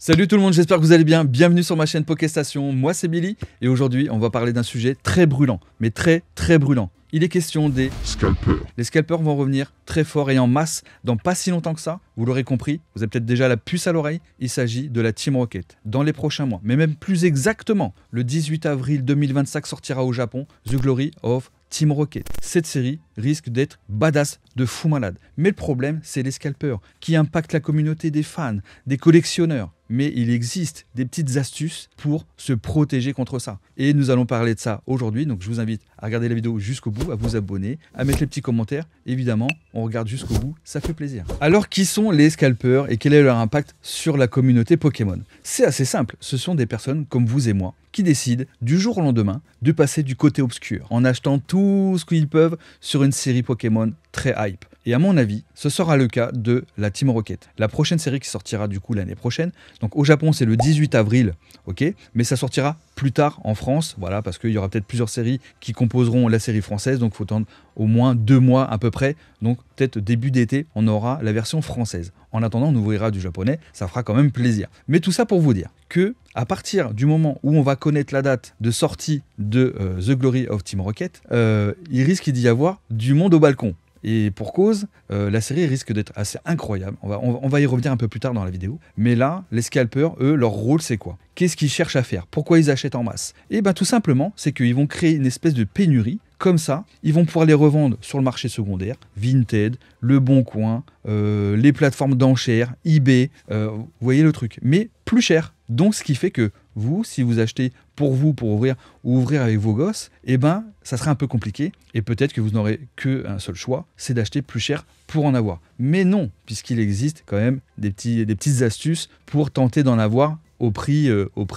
Salut tout le monde, j'espère que vous allez bien. Bienvenue sur ma chaîne Pokéstation. Moi c'est Billy et aujourd'hui on va parler d'un sujet très brûlant, mais très brûlant. Il est question des scalpers. Les scalpers vont revenir très fort et en masse dans pas si longtemps que ça. Vous l'aurez compris, vous avez peut-être déjà la puce à l'oreille. Il s'agit de la Team Rocket. Dans les prochains mois, mais même plus exactement, le 18 avril 2025 sortira au Japon The Glory of Team Rocket. Cette série risque d'être badass de fou malade. Mais le problème, c'est les scalpers qui impactent la communauté des fans, des collectionneurs. Mais il existe des petites astuces pour se protéger contre ça. Et nous allons parler de ça aujourd'hui. Donc je vous invite à regarder la vidéo jusqu'au bout, à vous abonner, à mettre les petits commentaires. Évidemment, on regarde jusqu'au bout, ça fait plaisir. Alors qui sont les scalpers et quel est leur impact sur la communauté Pokémon? C'est assez simple. Ce sont des personnes comme vous et moi qui décident du jour au lendemain de passer du côté obscur en achetant tout ce qu'ils peuvent sur une série Pokémon très hype. Et à mon avis, ce sera le cas de la Team Rocket. La prochaine série qui sortira du coup l'année prochaine. Donc au Japon, c'est le 18 avril, ok, mais ça sortira plus tard en France, voilà, parce qu'il y aura peut-être plusieurs séries qui composeront la série française, donc il faut attendre au moins 2 mois à peu près. Donc peut-être début d'été, on aura la version française. En attendant, on ouvrira du japonais, ça fera quand même plaisir. Mais tout ça pour vous dire que à partir du moment où on va connaître la date de sortie de The Glory of Team Rocket, il risque d'y avoir du monde au balcon. Et pour cause, la série risque d'être assez incroyable. On va y revenir un peu plus tard dans la vidéo. Mais là, les scalpers, eux, leur rôle, c'est quoi? Qu'est-ce qu'ils cherchent à faire? Pourquoi ils achètent en masse? Et bien tout simplement, c'est qu'ils vont créer une espèce de pénurie. Comme ça, ils vont pouvoir les revendre sur le marché secondaire, Vinted, Le Bon Coin, les plateformes d'enchères, eBay, vous voyez le truc, mais plus cher. Donc ce qui fait que vous, si vous achetez pour vous, pour ouvrir ou ouvrir avec vos gosses, eh ben, ça sera un peu compliqué et peut-être que vous n'aurez qu'un seul choix, c'est d'acheter plus cher pour en avoir. Mais non, puisqu'il existe quand même des petites astuces pour tenter d'en avoir au prix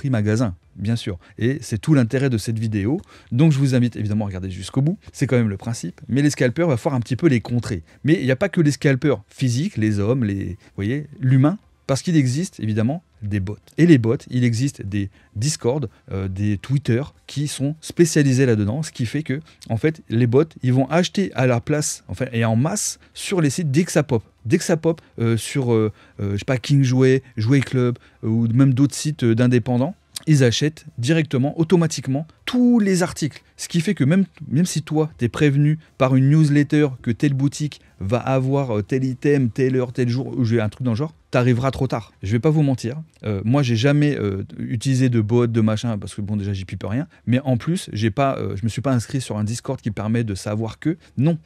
magasin. Bien sûr, et c'est tout l'intérêt de cette vidéo, donc je vous invite évidemment à regarder jusqu'au bout, c'est quand même le principe, mais les scalpers, il va falloir un petit peu les contrer. Mais il n'y a pas que les scalpers physiques, les hommes, vous voyez, l'humain, parce qu'il existe évidemment des bots. Et les bots, il existe des Discord, des Twitter qui sont spécialisés là-dedans, ce qui fait que, en fait, les bots, ils vont acheter à leur place, enfin, et en masse, sur les sites dès que ça pop. Dès que ça pop sur, je sais pas, King Jouet, Jouet Club, ou même d'autres sites d'indépendants, ils achètent directement, automatiquement, tous les articles. Ce qui fait que même si toi, tu es prévenu par une newsletter que telle boutique va avoir tel item, telle heure, tel jour, ou j'ai un truc dans le genre, t'arriveras trop tard. Je vais pas vous mentir. Moi, j'ai jamais utilisé de bot, de machin, parce que bon, déjà, j'y pipe rien. Mais en plus, je me suis pas inscrit sur un Discord qui permet de savoir que non.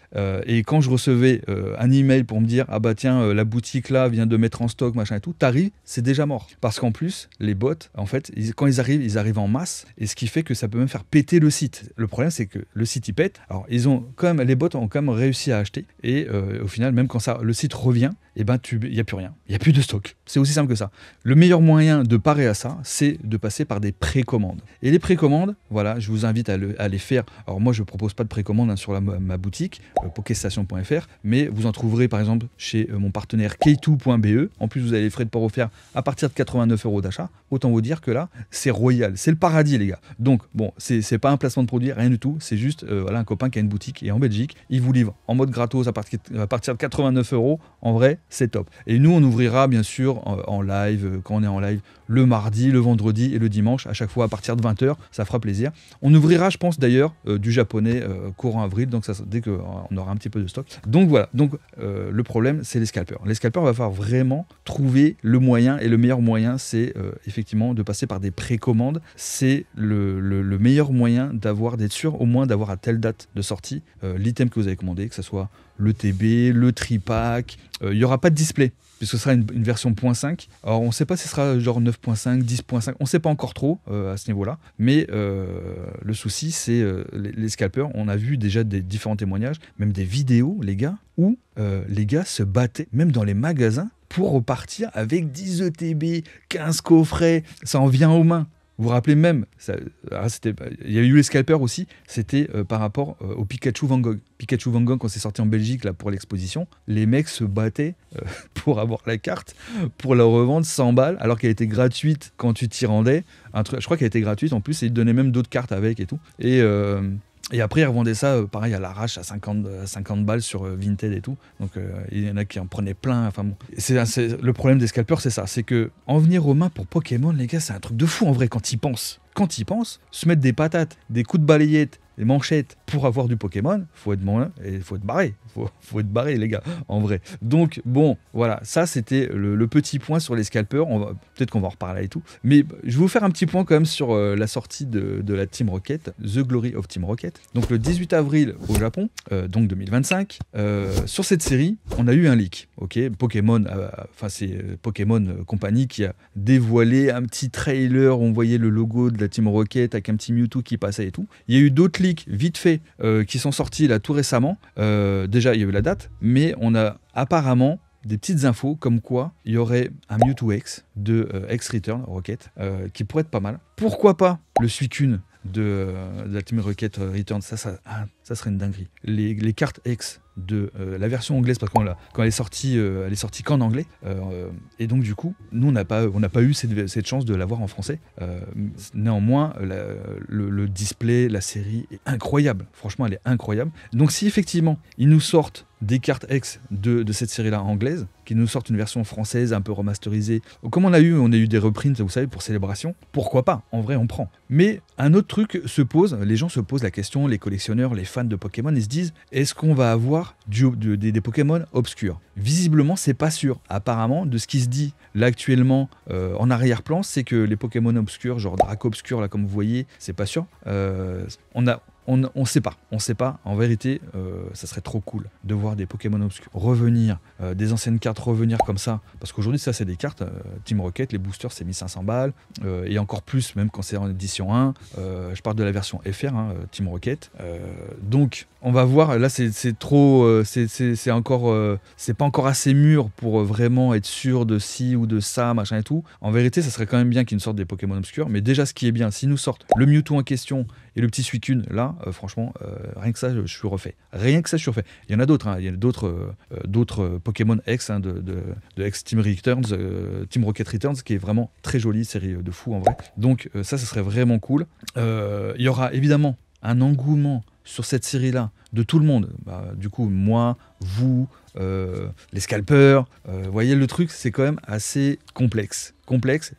Et quand je recevais un email pour me dire, ah bah tiens, la boutique là vient de mettre en stock, machin et tout, t'arrives, c'est déjà mort. Parce qu'en plus, les bots, en fait, quand ils arrivent en masse, et ce qui fait que ça peut même faire péter le site. Le problème, c'est que le site, il pète. Alors, les bots ont quand même réussi à acheter. Et au final, même quand le site revient, eh ben, il n'y a plus rien. Il n'y a plus de stock. C'est aussi simple que ça. Le meilleur moyen de parer à ça, c'est de passer par des précommandes. Et les précommandes, voilà, je vous invite à les faire. Alors moi, je ne propose pas de précommande sur ma boutique, pokéstation.fr, mais vous en trouverez par exemple chez mon partenaire K2.be. En plus, vous avez les frais de port offerts à partir de 89 € d'achat. Autant vous dire que là, c'est royal. C'est le paradis, les gars. Donc, bon, c'est pas un placement de produit, rien du tout. C'est juste voilà, un copain qui a une boutique et en Belgique, il vous livre en mode gratos à partir de 89 €. En vrai, c'est top. Et nous, on ouvrira bien sûr en live, quand on est en live, le mardi, le vendredi et le dimanche, à chaque fois à partir de 20 h, ça fera plaisir. On ouvrira, je pense d'ailleurs, du japonais courant avril, donc dès qu'on aura un petit peu de stock. Donc voilà, le problème, c'est les scalpers. Les scalpers, il va falloir vraiment trouver le moyen, et le meilleur moyen, c'est effectivement de passer par des précommandes. C'est le meilleur moyen d'être sûr au moins d'avoir à telle date de sortie l'item que vous avez commandé, que ce soit le TB, le tripack. Il n'y aura pas de display, puisque ce sera une version 0.5. Alors on ne sait pas si ce sera genre 9.5, 10.5, on ne sait pas encore trop à ce niveau-là, mais le souci c'est les scalpers. On a vu déjà des différents témoignages, même des vidéos, les gars, où les gars se battaient, même dans les magasins, pour repartir avec 10 ETB, 15 coffrets, ça en vient aux mains. Vous vous rappelez même, il y a eu les scalpers aussi, c'était par rapport au Pikachu Van Gogh. Pikachu Van Gogh, quand c'est sorti en Belgique là, pour l'exposition, les mecs se battaient pour avoir la carte, pour la revendre 100 balles, alors qu'elle était gratuite quand tu t'y rendais. Je crois qu'elle était gratuite en plus, et ils te donnaient même d'autres cartes avec et tout. Et après, ils revendaient ça, pareil, à l'arrache, à 50 balles sur Vinted et tout. Donc, il y en a qui en prenaient plein. Enfin, bon. Le problème des scalpers, c'est ça. C'est que en venir aux mains pour Pokémon, les gars, c'est un truc de fou en vrai quand ils pensent. Quand ils pensent, se mettre des patates, des coups de balayette, des manchettes pour avoir du Pokémon, faut être bon et il faut être barré. Faut être barré, les gars, en vrai. Donc, bon, voilà, ça c'était le petit point sur les scalpers. Peut-être qu'on va en reparler et tout. Mais je vais vous faire un petit point quand même sur la sortie de la Team Rocket, The Glory of Team Rocket. Donc, le 18 avril au Japon, donc 2025. Sur cette série, on a eu un leak. Ok, Pokémon, c'est Pokémon Company qui a dévoilé un petit trailer où on voyait le logo de la Team Rocket avec un petit Mewtwo qui passait et tout. Il y a eu d'autres leaks vite fait qui sont sortis là tout récemment. Déjà, il y a eu la date, mais on a apparemment des petites infos comme quoi il y aurait un Mewtwo X de X Return Rocket qui pourrait être pas mal. Pourquoi pas le Suicune de la Team Rocket Return, ça serait une dinguerie. Les cartes X de la version anglaise, parce que quand elle est sortie qu'en anglais, et donc du coup nous on n'a pas eu cette chance de l'avoir en français. Néanmoins le display, la série est incroyable, franchement elle est incroyable. Donc si effectivement ils nous sortent des cartes X de cette série là anglaise, qui nous sortent une version française un peu remasterisée, comme on a eu des reprints, vous savez, pour Célébration, pourquoi pas, en vrai on prend. Mais un autre truc se pose, les gens se posent la question, les collectionneurs, les fans de Pokémon, ils se disent, est-ce qu'on va avoir des Pokémon obscurs? Visiblement c'est pas sûr. Apparemment, de ce qui se dit là actuellement en arrière-plan, c'est que les Pokémon obscurs, genre Draco obscur là comme vous voyez, c'est pas sûr. On sait pas. En vérité, ça serait trop cool de voir des Pokémon obscurs revenir, des anciennes cartes revenir comme ça. Parce qu'aujourd'hui, ça, c'est des cartes. Team Rocket, les boosters, c'est 1500 balles. Et encore plus, même quand c'est en édition 1. Je parle de la version FR, Team Rocket. Donc, on va voir. Là, c'est trop. C'est pas encore assez mûr pour vraiment être sûr de ci ou de ça, machin et tout. En vérité, ça serait quand même bien qu'ils nous sortent des Pokémon obscurs. Mais déjà, ce qui est bien, s'ils nous sortent le Mewtwo en question et le petit Suicune, là, franchement, rien que ça, je suis refait. Rien que ça, je suis refait. Il y en a d'autres. Il y a d'autres Pokémon X de X Team Returns, Team Rocket Returns, qui est vraiment très jolie, série de fou en vrai. Donc ça serait vraiment cool. Il y aura évidemment un engouement sur cette série-là de tout le monde. Du coup, moi, vous, les scalpers, vous voyez, le truc, c'est quand même assez complexe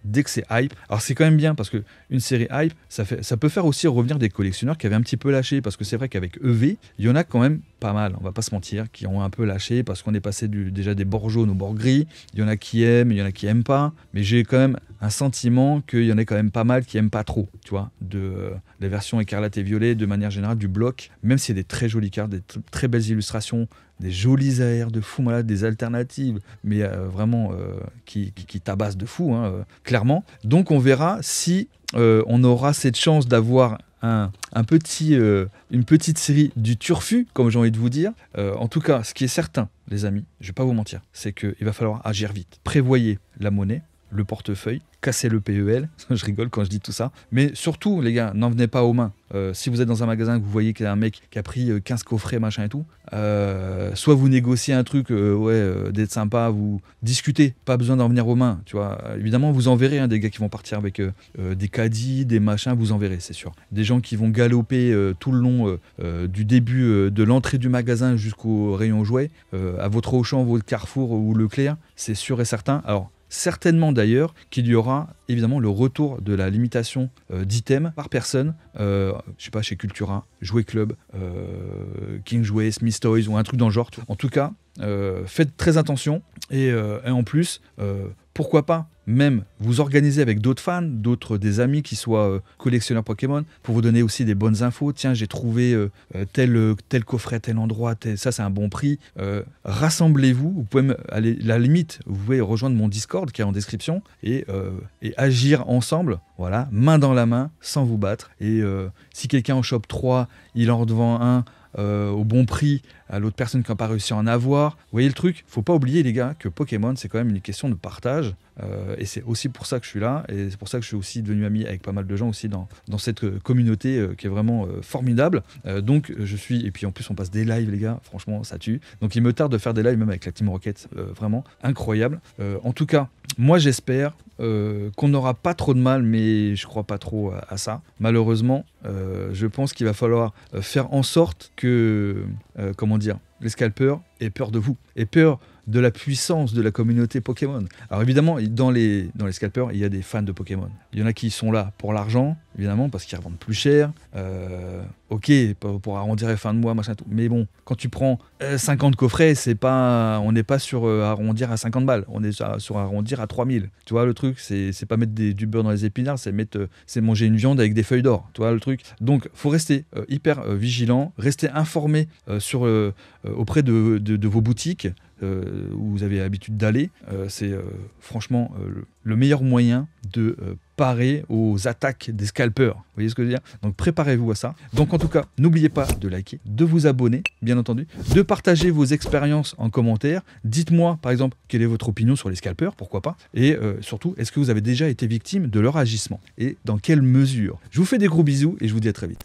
dès que c'est hype. Alors c'est quand même bien parce que une série hype, ça peut faire aussi revenir des collectionneurs qui avaient un petit peu lâché, parce que c'est vrai qu'avec EV, il y en a quand même pas mal, on va pas se mentir, qui ont un peu lâché parce qu'on est passé déjà des bords jaunes aux bords gris. Il y en a qui aiment, il y en a qui aiment pas, mais j'ai quand même un sentiment qu'il y en a quand même pas mal qui aiment pas trop, tu vois, de la version écarlate et violet, de manière générale du bloc, même s'il y a des très jolies cartes, des très belles illustrations, des jolis AR de fou malade, des alternatives, mais vraiment qui tabassent de fou, clairement. Donc on verra si on aura cette chance d'avoir une petite série du turfu, comme j'ai envie de vous dire. En tout cas, ce qui est certain, les amis, je vais pas vous mentir, c'est qu'il va falloir agir vite. Prévoyez la monnaie, le portefeuille, casser le PEL, je rigole quand je dis tout ça, mais surtout les gars, n'en venez pas aux mains. Si vous êtes dans un magasin que vous voyez qu'il y a un mec qui a pris 15 coffrets machin et tout, soit vous négociez un truc d'être sympa, vous discutez, pas besoin d'en venir aux mains, tu vois. Évidemment vous en verrez des gars qui vont partir avec des caddies, des machins, vous en verrez, c'est sûr. Des gens qui vont galoper tout le long du début de l'entrée du magasin jusqu'au rayon jouets, à votre Auchan, votre Carrefour ou Leclerc, c'est sûr et certain. Alors certainement d'ailleurs qu'il y aura évidemment le retour de la limitation d'items par personne, je sais pas, chez Cultura, Jouet Club, King Jouet, Smith Toys ou un truc dans le genre. En tout cas, faites très attention et en plus, pourquoi pas même vous organiser avec d'autres fans, des amis qui soient collectionneurs Pokémon, pour vous donner aussi des bonnes infos. Tiens, j'ai trouvé tel coffret, tel endroit, ça c'est un bon prix. Rassemblez-vous, vous pouvez aller, la limite, vous pouvez rejoindre mon Discord qui est en description et agir ensemble, voilà, main dans la main, sans vous battre. Et si quelqu'un en chope 3, il en revend un au bon prix à l'autre personne qui n'a pas réussi à en avoir. Vous voyez le truc? Faut pas oublier les gars que Pokémon c'est quand même une question de partage. Et c'est aussi pour ça que je suis là, et c'est pour ça que je suis aussi devenu ami avec pas mal de gens aussi dans cette communauté qui est vraiment formidable. Donc je suis, et puis en plus on passe des lives les gars, franchement ça tue. Donc il me tarde de faire des lives même avec la Team Rocket, vraiment incroyable. En tout cas, moi j'espère qu'on n'aura pas trop de mal, mais je crois pas trop à ça. Malheureusement, je pense qu'il va falloir faire en sorte que, comment dire, les scalpers aient peur de vous, aient peur de la puissance de la communauté Pokémon. Alors évidemment, dans les scalpers, il y a des fans de Pokémon. Il y en a qui sont là pour l'argent, évidemment, parce qu'ils revendent plus cher. Ok, pour arrondir les fins de mois, machin tout. Mais bon, quand tu prends 50 coffrets, on n'est pas sur arrondir à 50 balles. On est sur arrondir à 3000. Tu vois, le truc, c'est pas mettre du beurre dans les épinards, c'est manger une viande avec des feuilles d'or. Tu vois, le truc. Donc, faut rester hyper vigilant, rester informé auprès de vos boutiques, où vous avez l'habitude d'aller. C'est franchement le meilleur moyen de parer aux attaques des scalpers. Vous voyez ce que je veux dire? Donc préparez-vous à ça. Donc en tout cas, n'oubliez pas de liker, de vous abonner, bien entendu, de partager vos expériences en commentaire. Dites-moi, par exemple, quelle est votre opinion sur les scalpers, pourquoi pas. Et surtout, est-ce que vous avez déjà été victime de leur agissement? Et dans quelle mesure? Je vous fais des gros bisous et je vous dis à très vite.